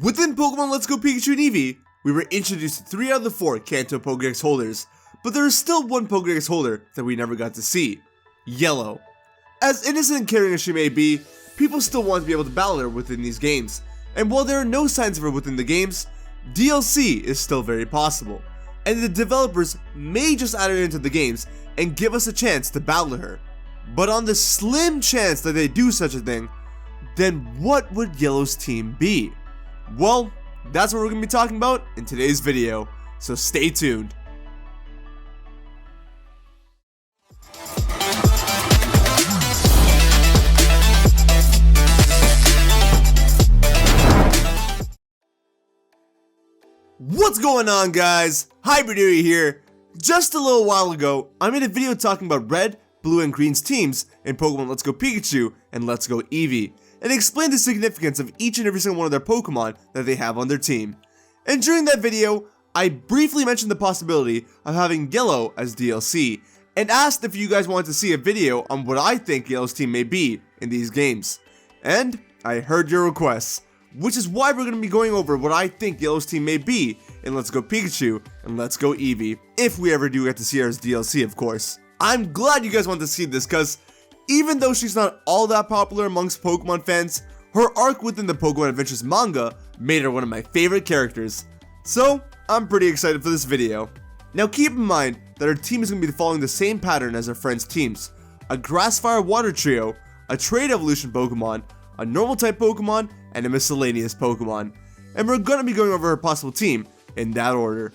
Within Pokemon Let's Go Pikachu and Eevee, we were introduced to 3 out of the 4 Kanto Pokedex holders, but there is still one Pokedex holder that we never got to see, Yellow. As innocent and caring as she may be, people still want to be able to battle her within these games, and while there are no signs of her within the games, DLC is still very possible, and the developers may just add her into the games and give us a chance to battle her. But on the slim chance that they do such a thing, then what would Yellow's team be? Well, that's what we're going to be talking about in today's video, so stay tuned. What's going on, guys? HybridHero here. Just a little while ago, I made a video talking about Red, Blue, and Green's teams in Pokemon Let's Go Pikachu and Let's Go Eevee, and explained the significance of each and every single one of their Pokemon that they have on their team. And during that video, I briefly mentioned the possibility of having Yellow as DLC, and asked if you guys wanted to see a video on what I think Yellow's team may be in these games. And I heard your requests, which is why we're going to be going over what I think Yellow's team may be in Let's Go Pikachu and Let's Go Eevee, if we ever do get to see her as DLC, of course. I'm glad you guys want to see this, because even though she's not all that popular amongst Pokemon fans, her arc within the Pokemon Adventures Manga made her one of my favorite characters. So, I'm pretty excited for this video. Now keep in mind that her team is going to be following the same pattern as her friends' teams: a Grass Fire Water trio, a Trade Evolution Pokemon, a Normal type Pokemon, and a Miscellaneous Pokemon. And we're going to be going over her possible team in that order.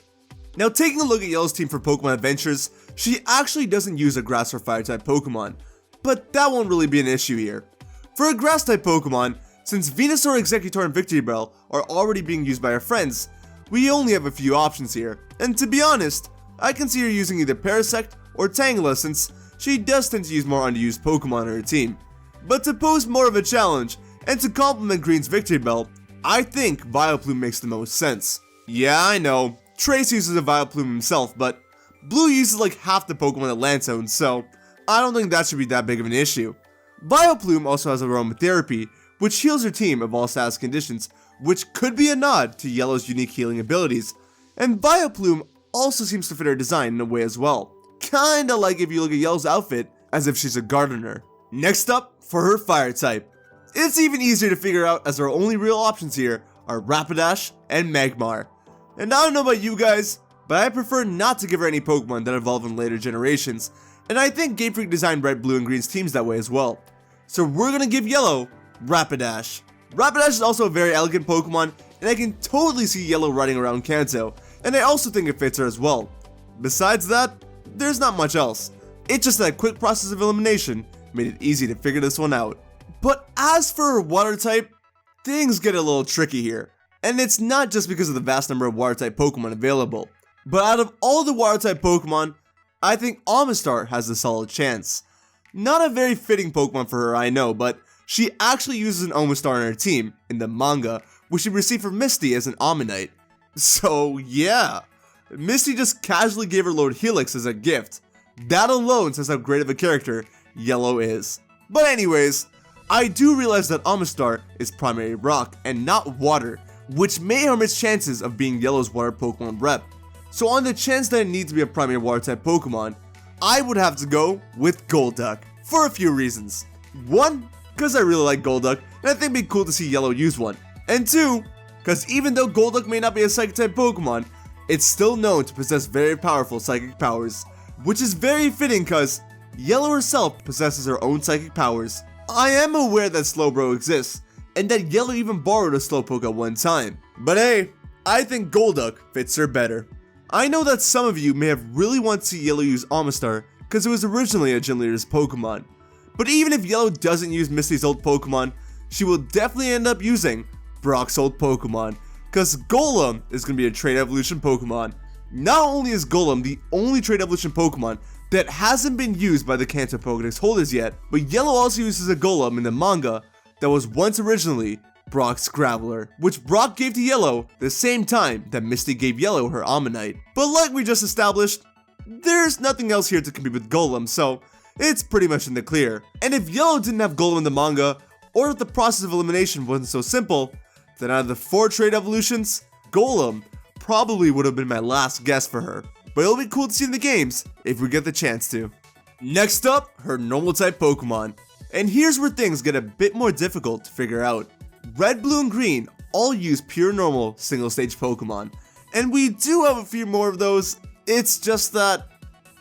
Now taking a look at Yellow's team for Pokemon Adventures, she actually doesn't use a Grass or Fire type Pokemon, but that won't really be an issue here. For a Grass type Pokemon, since Venusaur, Exeggutor, and Victory Bell are already being used by her friends, we only have a few options here, and to be honest, I can see her using either Parasect or Tangela, since she does tend to use more underused Pokemon on her team. But to pose more of a challenge, and to complement Green's Victory Bell, I think Vileplume makes the most sense. Yeah, I know, Trace uses a Vileplume himself, but Blue uses like half the Pokemon that Lance owns, so I don't think that should be that big of an issue. Vileplume also has Aromatherapy, which heals her team of all status conditions, which could be a nod to Yellow's unique healing abilities. And Vileplume also seems to fit her design in a way as well, kinda like if you look at Yellow's outfit as if she's a gardener. Next up, for her Fire type. It's even easier to figure out, as our only real options here are Rapidash and Magmar. And I don't know about you guys, but I prefer not to give her any Pokemon that evolve in later generations, and I think Game Freak designed Red, Blue, and Green's teams that way as well. So we're gonna give Yellow Rapidash. Rapidash is also a very elegant Pokemon, and I can totally see Yellow riding around Kanto, and I also think it fits her as well. Besides that, there's not much else. It's just that a quick process of elimination made it easy to figure this one out. But as for her Water type, things get a little tricky here. And it's not just because of the vast number of Water type Pokemon available, but out of all the Water type Pokemon, I think Amistar has a solid chance. Not a very fitting Pokemon for her, I know, but she actually uses an Omastar on her team in the manga, which she received from Misty as an Omanyte. So yeah, Misty just casually gave her Lord Helix as a gift. That alone says how great of a character Yellow is. But anyways, I do realize that Amistar is primary rock and not water, which may harm its chances of being Yellow's water Pokemon rep. So on the chance that it needs to be a primary water type Pokemon, I would have to go with Golduck, for a few reasons. One, because I really like Golduck, and I think it'd be cool to see Yellow use one. And two, because even though Golduck may not be a Psychic type Pokemon, it's still known to possess very powerful psychic powers, which is very fitting because Yellow herself possesses her own psychic powers. I am aware that Slowbro exists, and that Yellow even borrowed a Slowpoke at one time, but hey, I think Golduck fits her better. I know that some of you may have really wanted to see Yellow use Amistar because it was originally a Gym Leader's Pokemon, but even if Yellow doesn't use Misty's old Pokemon, she will definitely end up using Brock's old Pokemon, because Golem is going to be a Trade Evolution Pokemon. Not only is Golem the only Trade Evolution Pokemon that hasn't been used by the Kanto Pokedex holders yet, but Yellow also uses a Golem in the manga that was once originally Brock's Graveler, which Brock gave to Yellow the same time that Misty gave Yellow her Omanyte. But like we just established, there's nothing else here to compete with Golem, so it's pretty much in the clear. And if Yellow didn't have Golem in the manga, or if the process of elimination wasn't so simple, then out of the 4 trade evolutions, Golem probably would have been my last guess for her. But it'll be cool to see in the games if we get the chance to. Next up, her normal type Pokemon. And here's where things get a bit more difficult to figure out. Red, blue, and green all use pure normal single stage Pokemon. And we do have a few more of those, it's just that,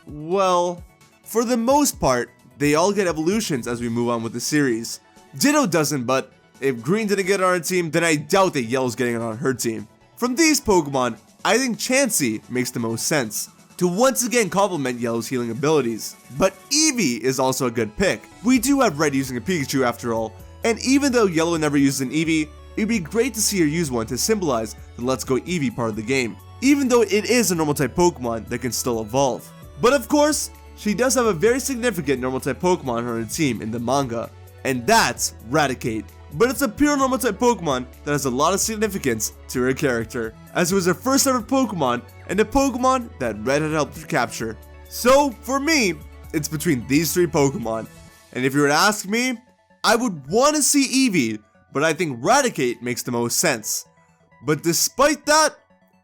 well, for the most part, they all get evolutions as we move on with the series. Ditto doesn't, but if green didn't get on our team, then I doubt that yellow's getting it on her team. From these Pokemon, I think Chansey makes the most sense, to once again complement Yellow's healing abilities. But Eevee is also a good pick. We do have Red using a Pikachu after all, and even though Yellow never uses an Eevee, it'd be great to see her use one to symbolize the Let's Go Eevee part of the game, even though it is a normal type Pokemon that can still evolve. But of course, she does have a very significant normal type Pokemon on her team in the manga, and that's Raticate. But it's a pure normal type Pokemon that has a lot of significance to her character, as it was her first ever Pokemon and a Pokemon that Red had helped her capture. So for me, it's between these 3 Pokemon, and if you were to ask me, I would want to see Eevee, but I think Raticate makes the most sense. But despite that,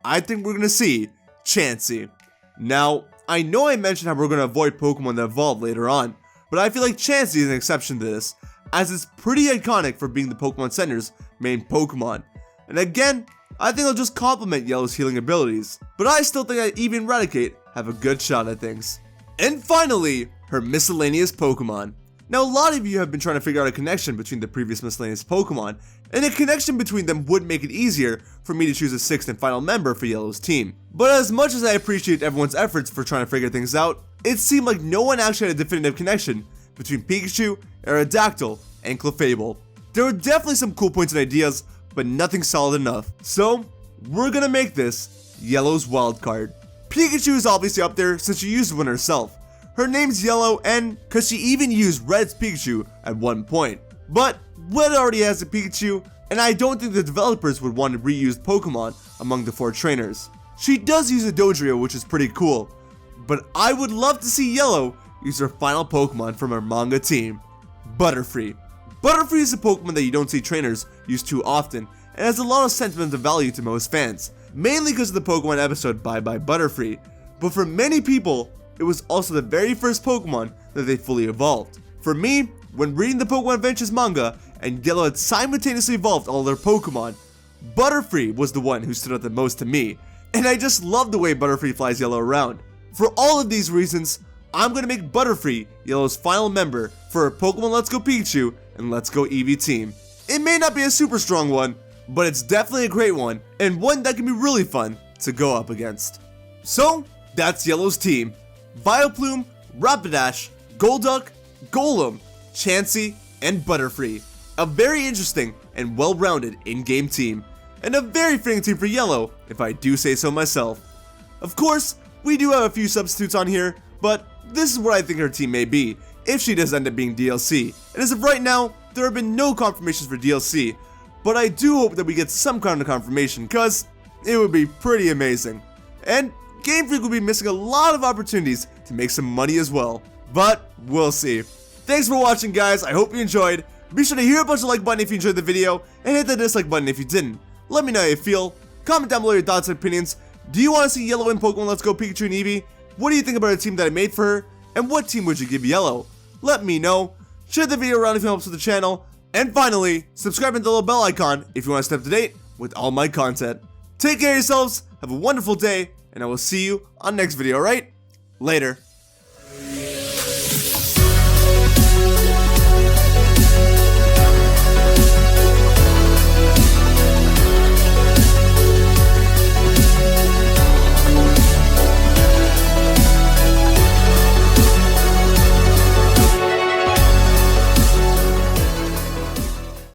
I think we're going to see Chansey. Now, I know I mentioned how we're going to avoid Pokemon that evolve later on, but I feel like Chansey is an exception to this, as it's pretty iconic for being the Pokemon Center's main Pokemon. And again, I think I'll just complement Yellow's healing abilities, but I still think that Eevee and Raticate have a good shot at things. And finally, her Miscellaneous Pokemon. Now a lot of you have been trying to figure out a connection between the previous Miscellaneous Pokemon, and a connection between them would make it easier for me to choose a 6th and final member for Yellow's team. But as much as I appreciate everyone's efforts for trying to figure things out, it seemed like no one actually had a definitive connection between Pikachu, Aerodactyl, and Clefable. There were definitely some cool points and ideas, but nothing solid enough. So, we're gonna make this Yellow's wildcard. Pikachu is obviously up there since she used one herself. Her name's Yellow, and cause she even used Red's Pikachu at one point. But Red already has a Pikachu, and I don't think the developers would want to reuse Pokemon among the 4 trainers. She does use a Dodrio, which is pretty cool, but I would love to see Yellow use her final Pokemon from her manga team, Butterfree. Butterfree is a Pokemon that you don't see trainers use too often, and has a lot of sentimental value to most fans, mainly because of the Pokemon episode Bye Bye Butterfree, but for many people, it was also the very first Pokemon that they fully evolved. For me, when reading the Pokemon Adventures Manga, and Yellow had simultaneously evolved all their Pokemon, Butterfree was the one who stood out the most to me, and I just love the way Butterfree flies Yellow around. For all of these reasons, I'm going to make Butterfree Yellow's final member for her Pokemon Let's Go Pikachu and Let's Go Eevee team. It may not be a super strong one, but it's definitely a great one, and one that can be really fun to go up against. So, that's Yellow's team. Vileplume, Rapidash, Golduck, Golem, Chansey, and Butterfree. A very interesting and well-rounded in-game team, and a very fitting team for Yellow, if I do say so myself. Of course, we do have a few substitutes on here, but this is what I think her team may be, if she does end up being DLC. And as of right now, there have been no confirmations for DLC, but I do hope that we get some kind of confirmation, cause it would be pretty amazing. And Game Freak will be missing a lot of opportunities to make some money as well, but we'll see. Thanks for watching, guys. I hope you enjoyed. Be sure to hit a bunch of like button if you enjoyed the video, and hit the dislike button if you didn't. Let me know how you feel. Comment down below your thoughts and opinions. Do you want to see Yellow in Pokemon Let's Go Pikachu and Eevee? What do you think about the team that I made for her? And what team would you give Yellow? Let me know. Share the video around if it helps with the channel. And finally, subscribe and the little bell icon if you want to stay up to date with all my content. Take care of yourselves, have a wonderful day, and I will see you on the next video, alright? Later.